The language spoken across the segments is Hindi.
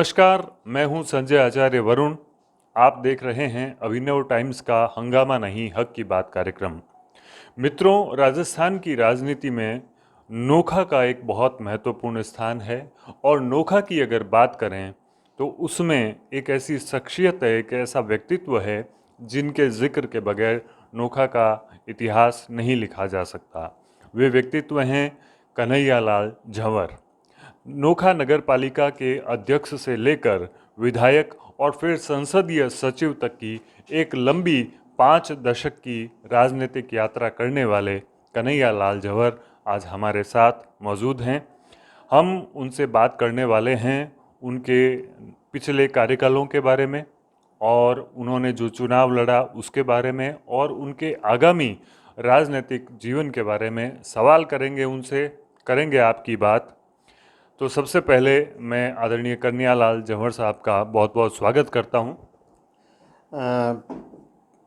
नमस्कार, मैं हूं संजय आचार्य वरुण। आप देख रहे हैं अभिनव टाइम्स का हंगामा नहीं हक की बात कार्यक्रम। मित्रों, राजस्थान की राजनीति में नोखा का एक बहुत महत्वपूर्ण स्थान है और नोखा की अगर बात करें तो उसमें एक ऐसी शख्सियत है, एक ऐसा व्यक्तित्व है जिनके जिक्र के बगैर नोखा का इतिहास नहीं लिखा जा सकता। वे व्यक्तित्व हैं कन्हैयालाल झंवर। नोखा नगर पालिका के अध्यक्ष से लेकर विधायक और फिर संसदीय सचिव तक की एक लंबी 5 दशक की राजनीतिक यात्रा करने वाले कन्हैयालाल झंवर आज हमारे साथ मौजूद हैं। हम उनसे बात करने वाले हैं उनके पिछले कार्यकालों के बारे में और उन्होंने जो चुनाव लड़ा उसके बारे में और उनके आगामी राजनीतिक जीवन के बारे में सवाल करेंगे, उनसे करेंगे आपकी बात। तो सबसे पहले मैं आदरणीय कन्हैयालाल झंवर साहब का बहुत बहुत स्वागत करता हूं।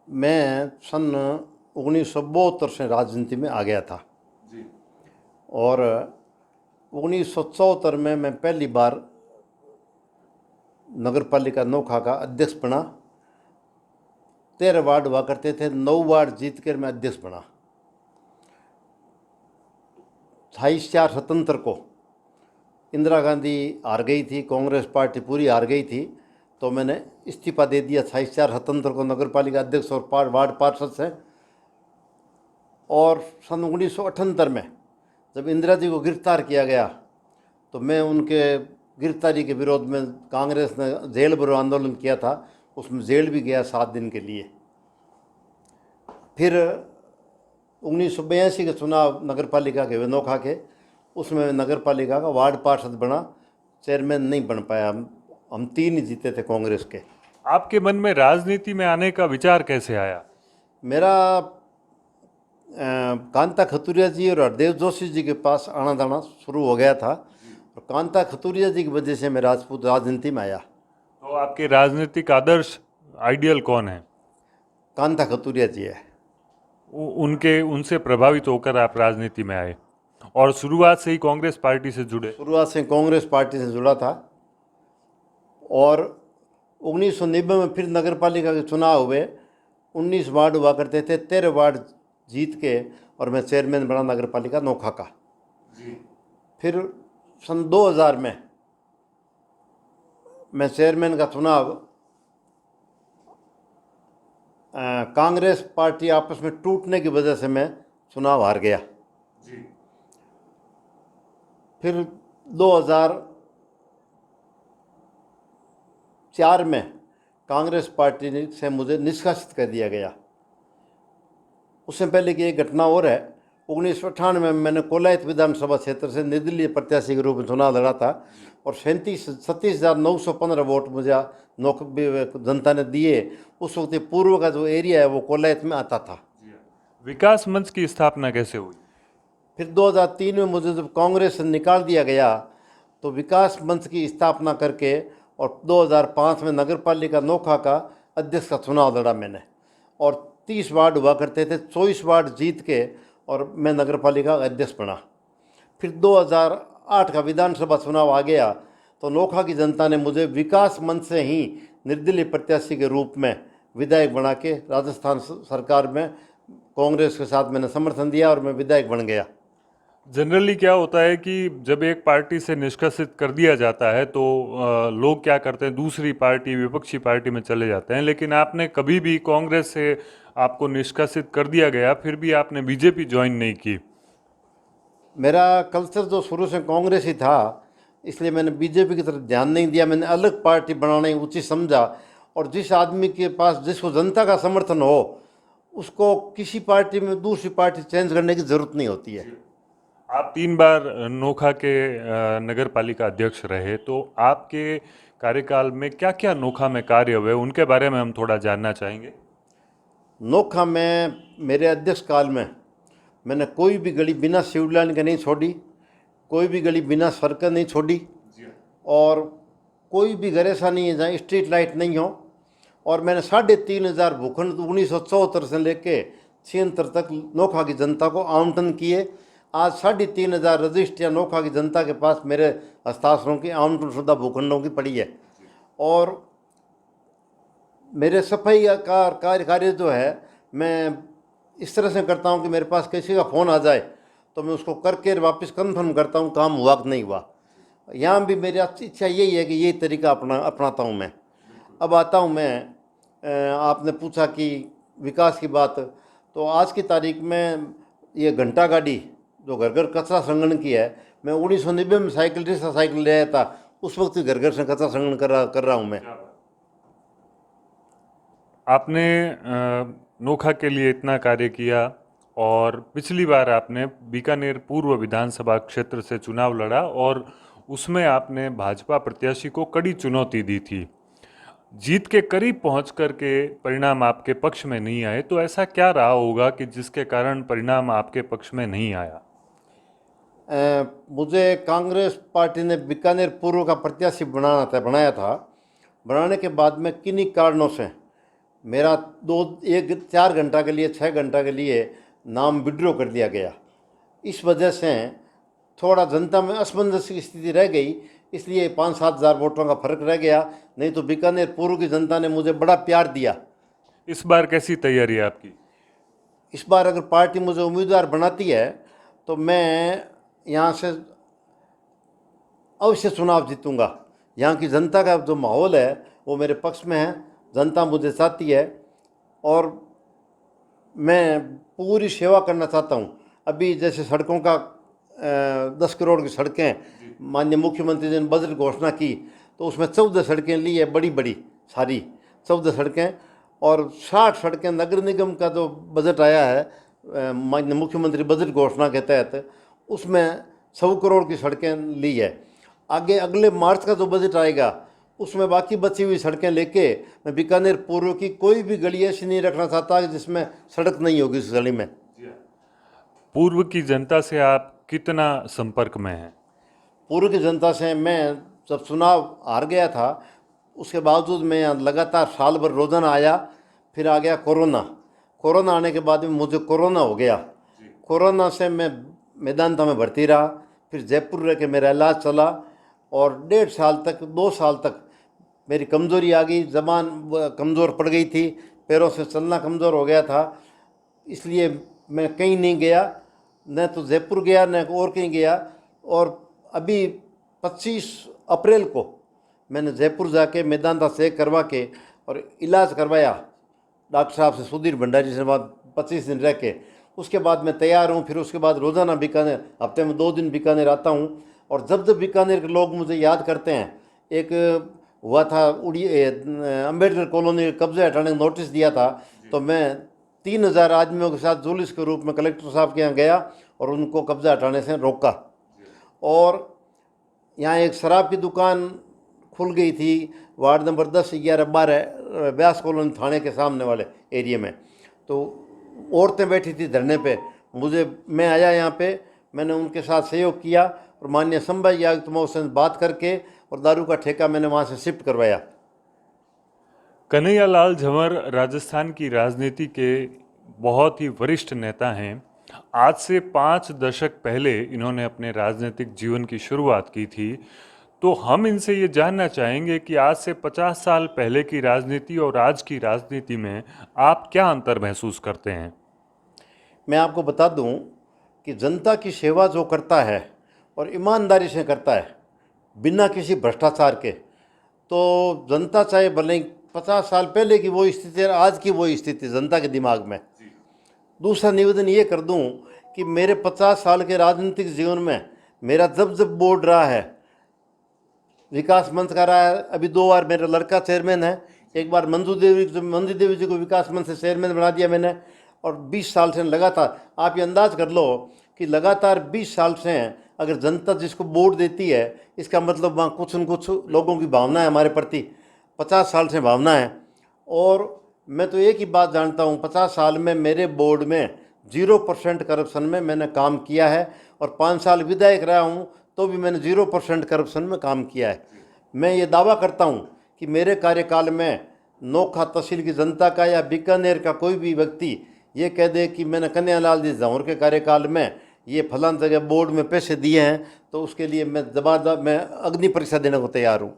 मैं सन 1972 से राजनीति में आ गया था जी। और 1974 में मैं पहली बार नगर पालिका नोखा का अध्यक्ष बना। 13 वार्ड हुआ करते थे, 9 वार्ड जीत कर मैं अध्यक्ष बना। 28/4/77 को इंदिरा गांधी हार गई थी, कांग्रेस पार्टी पूरी हार गई थी, तो मैंने इस्तीफा दे दिया 28/4/77 को नगर पालिका अध्यक्ष और वार्ड पार्षद से। और सन 1978 में जब इंदिरा जी को गिरफ्तार किया गया तो मैं उनके गिरफ्तारी के विरोध में कांग्रेस ने जेल भरो आंदोलन किया था, उसमें जेल भी गया 7 दिन के लिए। फिर 1982 के चुनाव नगर पालिका के नोखा के, उसमें नगर पालिका का वार्ड पार्षद बना, चेयरमैन नहीं बन पाया। हम 3 ही जीते थे कांग्रेस के। आपके मन में राजनीति में आने का विचार कैसे आया? मेरा कांता खतूरिया जी और हरदेव जोशी जी के पास आना जाना शुरू हो गया था और कांता खतूरिया जी की वजह से मैं राजपूत राजनीति में आया। तो आपके राजनीतिक आदर्श आइडियल कौन है? कांता खतूरिया जी है। उनसे प्रभावित होकर आप राजनीति में आए और शुरुआत से ही कांग्रेस पार्टी से जुड़े? शुरुआत से कांग्रेस पार्टी से जुड़ा था और 1990 में फिर नगर पालिका के चुनाव हुए। 19 वार्ड हुआ करते थे, 13 वार्ड जीत के और मैं चेयरमैन बना नगर पालिका नोखा का जी। फिर सन 2000 में मैं चेयरमैन का चुनाव कांग्रेस पार्टी आपस में टूटने की वजह से मैं चुनाव हार गया जी। फिर 2004 में कांग्रेस पार्टी से मुझे निष्कासित कर दिया गया। उससे पहले की एक घटना और है। 1998 में मैंने कोलायत विधानसभा क्षेत्र से निर्दलीय प्रत्याशी के रूप में चुनाव लड़ा था और 37,915 वोट मुझे जनता ने दिए। उस वक्त पूर्व का जो एरिया है वो कोलायत में आता था। विकास मंच की स्थापना कैसे हुई? फिर 2003 में मुझे जब कांग्रेस से निकाल दिया गया तो विकास मंच की स्थापना करके और 2005 में नगर पालिका नोखा का अध्यक्ष का चुनाव लड़ा मैंने और 30 वार्ड हुआ करते थे, 24 वार्ड जीत के और मैं नगर पालिका अध्यक्ष बना। फिर 2008 का विधानसभा चुनाव आ गया तो नोखा की जनता ने मुझे विकास मंच से ही निर्दलीय प्रत्याशी के रूप में विधायक बना के राजस्थान सरकार में कांग्रेस के साथ मैंने समर्थन दिया और मैं विधायक बन गया। जनरली क्या होता है कि जब एक पार्टी से निष्कासित कर दिया जाता है तो लोग क्या करते हैं, दूसरी पार्टी, विपक्षी पार्टी में चले जाते हैं, लेकिन आपने कभी भी कांग्रेस से आपको निष्कासित कर दिया गया फिर भी आपने बीजेपी ज्वाइन नहीं की। मेरा कल्चर जो शुरू से कांग्रेस ही था, इसलिए मैंने बीजेपी की तरफ ध्यान नहीं दिया। मैंने अलग पार्टी बनाना ही उचित समझा और जिस आदमी के पास जिसको जनता का समर्थन हो उसको किसी पार्टी में दूसरी पार्टी चेंज करने की ज़रूरत नहीं होती है। आप 3 बार नोखा के नगर पालिका अध्यक्ष रहे, तो आपके कार्यकाल में क्या क्या नोखा में कार्य हुए उनके बारे में हम थोड़ा जानना चाहेंगे। नोखा में मेरे अध्यक्ष काल में मैंने कोई भी गली बिना सिविल लाइन के नहीं छोड़ी, कोई भी गली बिना सर्कल नहीं छोड़ी और कोई भी घर ऐसा नहीं है जहाँ स्ट्रीट लाइट नहीं हो। और मैंने 3,500 भूखंड 1974 से लेके 76 तक नोखा की जनता को आवंटन किए। आज 3,500 रजिस्ट्रियाँ नोखा की जनता के पास मेरे हस्ताक्षरों की आवंटन शुदा भूखंडों की पड़ी है। और मेरे सफाई का कार्य जो है मैं इस तरह से करता हूँ कि मेरे पास किसी का फ़ोन आ जाए तो मैं उसको करके वापस कंफर्म करता हूँ काम हुआ कि नहीं हुआ। यहाँ भी मेरी इच्छा यही है कि यही तरीका अपनाता हूँ मैं। अब आता हूँ मैं आपने पूछा कि विकास की बात, तो आज की तारीख में ये घंटा गाड़ी जो घर घर कचरा संग्रहण की है, मैं 1990 में साइकिल रिक्शा साइकिल ले आया था, उस वक्त ही घर घर से कचरा संग्रहण कर रहा हूँ मैं। आपने नोखा के लिए इतना कार्य किया और पिछली बार आपने बीकानेर पूर्व विधानसभा क्षेत्र से चुनाव लड़ा और उसमें आपने भाजपा प्रत्याशी को कड़ी चुनौती दी थी। जीत के करीब पहुंच कर के परिणाम आपके पक्ष में नहीं आए, तो ऐसा क्या रहा होगा कि जिसके कारण परिणाम आपके पक्ष में नहीं आया? मुझे कांग्रेस पार्टी ने बीकानेर पूर्व का प्रत्याशी बनाया था। बनाने के बाद में किन्हीं कारणों से मेरा 4 घंटा के लिए 6 घंटा के लिए नाम विड्रॉ कर दिया गया। इस वजह से थोड़ा जनता में असमंजस की स्थिति रह गई, इसलिए 5-7 हज़ार वोटों का फर्क रह गया। नहीं तो बीकानेर पूर्व की जनता ने मुझे बड़ा प्यार दिया। इस बार कैसी तैयारी है आपकी? इस बार अगर पार्टी मुझे उम्मीदवार बनाती है तो मैं यहाँ से अवश्य चुनाव जीतूंगा। यहाँ की जनता का जो माहौल है वो मेरे पक्ष में है, जनता मुझे चाहती है और मैं पूरी सेवा करना चाहता हूँ। अभी जैसे सड़कों का 10 करोड़ की सड़कें माननीय मुख्यमंत्री जी ने बजट घोषणा की, तो उसमें 14 सड़कें ली है, बड़ी बड़ी सारी 14 सड़कें, और 60 सड़कें नगर निगम का जो बजट आया है माननीय मुख्यमंत्री बजट घोषणा के तहत, उसमें 100 करोड़ की सड़कें ली है। आगे अगले मार्च का जो बजट आएगा उसमें बाकी बची हुई सड़कें लेके मैं बीकानेर पूर्व की कोई भी गली ऐसी नहीं रखना चाहता जिसमें सड़क नहीं होगी उस गली में। पूर्व की जनता से आप कितना संपर्क में हैं? पूर्व की जनता से मैं जब चुनाव हार गया था उसके बावजूद मैं यहाँ लगातार साल भर रोजाना आया। फिर आ गया कोरोना आने के बाद में मुझे कोरोना हो गया। कोरोना से मैं मेदांता में भर्ती रहा, फिर जयपुर रह के मेरा इलाज चला और 2 साल तक मेरी कमज़ोरी आ गई, ज़बान कमज़ोर पड़ गई थी, पैरों से चलना कमज़ोर हो गया था। इसलिए मैं कहीं नहीं गया, न तो जयपुर गया न और कहीं गया। और अभी 25 अप्रैल को मैंने जयपुर जाके मेदांता चेक करवा के और इलाज करवाया डॉक्टर साहब से, सुधीर भंडारी से, बाद 25 दिन रह के उसके बाद मैं तैयार हूँ। फिर उसके बाद रोज़ाना बीकानेर, हफ्ते में 2 दिन बीकानेर आता हूँ। और जब जब बीकानेर के लोग मुझे याद करते हैं, एक हुआ था अम्बेडकर कॉलोनी कब्जे हटाने का नोटिस दिया था, तो मैं 3000 आदमियों के साथ जुलूस के रूप में कलेक्टर साहब के यहाँ गया और उनको कब्जा हटाने से रोका। और यहाँ एक शराब की दुकान खुल गई थी वार्ड नंबर 10, 11, 12 व्यास कॉलोनी थाने के सामने वाले एरिया में, तो औरतें बैठी थी धरने पे। मैं आया यहाँ पे, मैंने उनके साथ सहयोग किया और माननीय संभाजी आयुक्त महोदय से बात करके और दारू का ठेका मैंने वहाँ से शिफ्ट करवाया। कन्हैयालाल झंवर राजस्थान की राजनीति के बहुत ही वरिष्ठ नेता हैं। आज से 5 दशक पहले इन्होंने अपने राजनीतिक जीवन की शुरुआत की थी। तो हम इनसे ये जानना चाहेंगे कि आज से 50 साल पहले की राजनीति और आज की राजनीति में आप क्या अंतर महसूस करते हैं? मैं आपको बता दूं कि जनता की सेवा जो करता है और ईमानदारी से करता है बिना किसी भ्रष्टाचार के, तो जनता चाहे भले ही 50 साल पहले की वो स्थिति है, आज की वो स्थिति जनता के दिमाग में। दूसरा निवेदन ये कर दूं कि मेरे 50 साल के राजनीतिक जीवन में मेरा जब जब बोर्ड रहा है, विकास मंच का रहा है, अभी 2 बार मेरा लड़का चेयरमैन है, एक बार मंजू देवी जी को विकास मंच से चेयरमैन बना दिया मैंने, और 20 साल से लगातार, आप ये अंदाज कर लो कि लगातार 20 साल से अगर जनता जिसको वोट देती है, इसका मतलब वहाँ कुछ न कुछ लोगों की भावना है हमारे प्रति, 50 साल से भावना है। और मैं तो एक ही बात जानता हूँ, 50 साल में मेरे बोर्ड में 0% करप्शन में मैंने काम किया है, और 5 साल विधायक रहा हूँ तो भी मैंने 0% करप्शन में काम किया है। मैं ये दावा करता हूँ कि मेरे कार्यकाल में नोखा तहसील की जनता का या बीकानेर का कोई भी व्यक्ति ये कह दे कि मैंने कन्हैयालाल जी झंवर के कार्यकाल में ये फलान जगह बोर्ड में पैसे दिए हैं, तो उसके लिए मैं अग्नि परीक्षा देने को तैयार हूँ।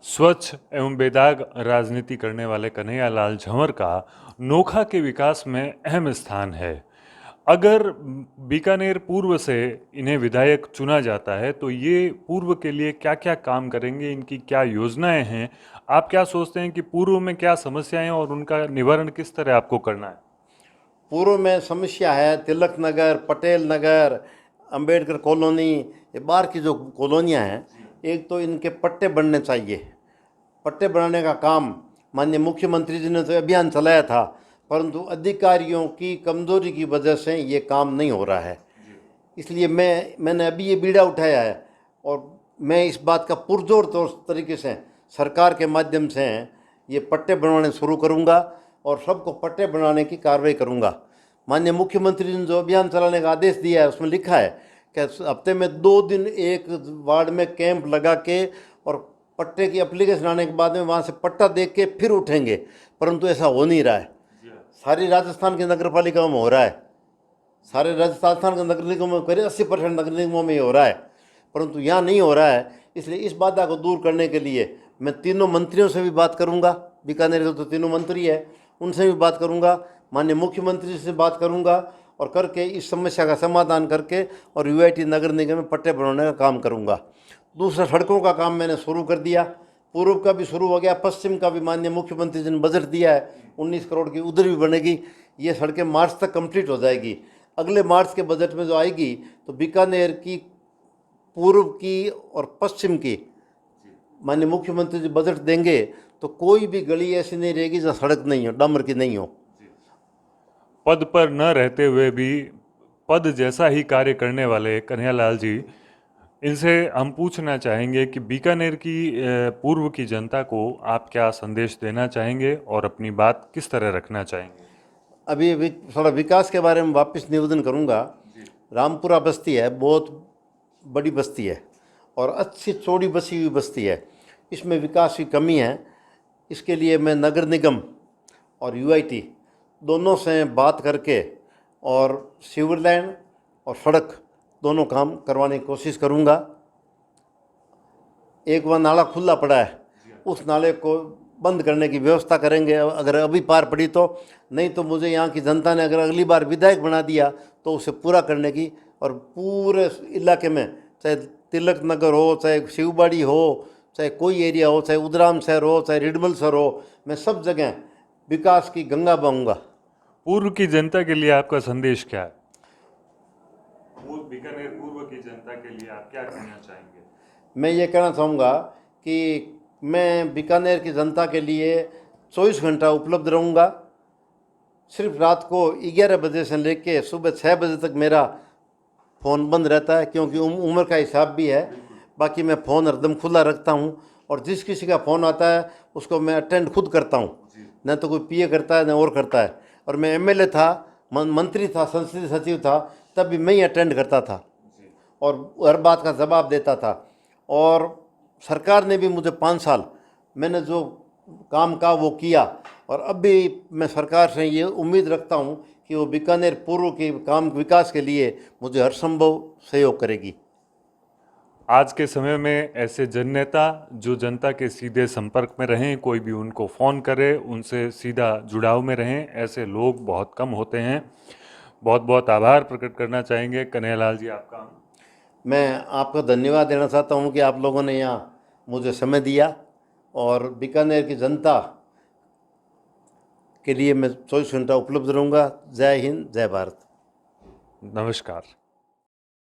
स्वच्छ एवं बेदाग राजनीति करने वाले कन्हैयालाल झंवर का नोखा के विकास में अहम स्थान है। अगर बीकानेर पूर्व से इन्हें विधायक चुना जाता है तो ये पूर्व के लिए क्या क्या काम करेंगे, इनकी क्या योजनाएं हैं? आप क्या सोचते हैं कि पूर्व में क्या समस्याएं हैं और उनका निवारण किस तरह आपको करना है? पूर्व में समस्या है तिलक नगर, पटेल नगर, अंबेडकर कॉलोनी, ये बाहर की जो कॉलोनियाँ हैं, एक तो इनके पट्टे बनने चाहिए। पट्टे बनाने का काम माननीय मुख्यमंत्री जी ने तो अभियान चलाया था, परंतु अधिकारियों की कमजोरी की वजह से ये काम नहीं हो रहा है। इसलिए मैंने अभी ये बीड़ा उठाया है और मैं इस बात का पुरजोर तौर तरीके से सरकार के माध्यम से ये पट्टे बनवाने शुरू करूँगा और सबको पट्टे बनाने की कार्रवाई करूँगा। माननीय मुख्यमंत्री जी ने जो अभियान चलाने का आदेश दिया है उसमें लिखा है कि हफ्ते में 2 दिन एक वार्ड में कैंप लगा के और पट्टे की एप्लीकेशन आने के बाद में वहाँ से पट्टा देख के फिर उठेंगे, परंतु ऐसा हो नहीं रहा है। सारी राजस्थान की नगर पालिकाओं में हो रहा है, सारे राजस्थान के नगर निगमों में करीब 80% नगर निगमों में ही हो रहा है, परंतु यहाँ नहीं हो रहा है। इसलिए इस बाधा को दूर करने के लिए मैं तीनों मंत्रियों से भी बात करूँगा, बीकानेर के तो तीनों मंत्री है उनसे भी बात करूँगा, माननीय मुख्यमंत्री से बात करूँगा और करके इस समस्या का समाधान करके और यूआईटी नगर निगम में पट्टे बनाने का काम करूँगा। दूसरा, सड़कों का काम मैंने शुरू कर दिया, पूर्व का भी शुरू हो गया, पश्चिम का भी माननीय मुख्यमंत्री जी ने बजट दिया है 19 करोड़ की, उधर भी बनेगी। ये सड़कें मार्च तक कंप्लीट हो जाएगी। अगले मार्च के बजट में जो आएगी तो बीकानेर की पूर्व की और पश्चिम की माननीय मुख्यमंत्री जी बजट देंगे तो कोई भी गली ऐसी नहीं रहेगी जहाँ सड़क नहीं हो, डामर की नहीं हो। पद पर न रहते हुए भी पद जैसा ही कार्य करने वाले कन्हैयालाल जी, इनसे हम पूछना चाहेंगे कि बीकानेर की पूर्व की जनता को आप क्या संदेश देना चाहेंगे और अपनी बात किस तरह रखना चाहेंगे? अभी थोड़ा विकास के बारे में वापस निवेदन करूंगा। रामपुरा बस्ती है, बहुत बड़ी बस्ती है और अच्छी चौड़ी बसी हुई बस्ती है, इसमें विकास की कमी है। इसके लिए मैं नगर निगम और यूआईटी दोनों से बात करके और सीवर लाइन और सड़क दोनों काम करवाने की कोशिश करूंगा। एक वह नाला खुला पड़ा है, उस नाले को बंद करने की व्यवस्था करेंगे अगर अभी पार पड़ी तो, नहीं तो मुझे यहाँ की जनता ने अगर अगली बार विधायक बना दिया तो उसे पूरा करने की, और पूरे इलाके में चाहे तिलक नगर हो, चाहे शिवबाड़ी हो, चाहे कोई एरिया हो, चाहे उदराम शहर हो, चाहे रिडमल शहर हो, मैं सब जगह विकास की गंगा बहूँगा। पूर्व की जनता के लिए आपका संदेश क्या है? बीकानेर पूर्व की जनता के लिए आप क्या कहना चाहेंगे? मैं ये कहना चाहूँगा कि मैं बीकानेर की जनता के लिए 24 घंटा उपलब्ध रहूँगा। सिर्फ रात को 11 बजे से लेके सुबह 6 बजे तक मेरा फ़ोन बंद रहता है, क्योंकि उम्र का हिसाब भी है। बाकी मैं फ़ोन हरदम खुला रखता हूँ और जिस किसी का फ़ोन आता है उसको मैं अटेंड खुद करता हूँ, न तो कोई पीए करता है न और करता है। और मैं एमएलए था, मंत्री था, संसदीय सचिव था, तब भी मैं ही अटेंड करता था और हर बात का जवाब देता था। और सरकार ने भी मुझे 5 साल मैंने जो काम का वो किया और अब भी मैं सरकार से ये उम्मीद रखता हूँ कि वो बीकानेर पूर्व के काम विकास के लिए मुझे हर संभव सहयोग करेगी। आज के समय में ऐसे जननेता जो जनता के सीधे संपर्क में रहें, कोई भी उनको फ़ोन करे, उनसे सीधा जुड़ाव में रहें, ऐसे लोग बहुत कम होते हैं। बहुत बहुत आभार प्रकट करना चाहेंगे कन्हैयालाल जी आपका। मैं आपको धन्यवाद देना चाहता हूँ कि आप लोगों ने यहाँ मुझे समय दिया और बीकानेर की जनता के लिए मैं 24 घंटा उपलब्ध रहूँगा। जय हिंद, जय भारत। नमस्कार।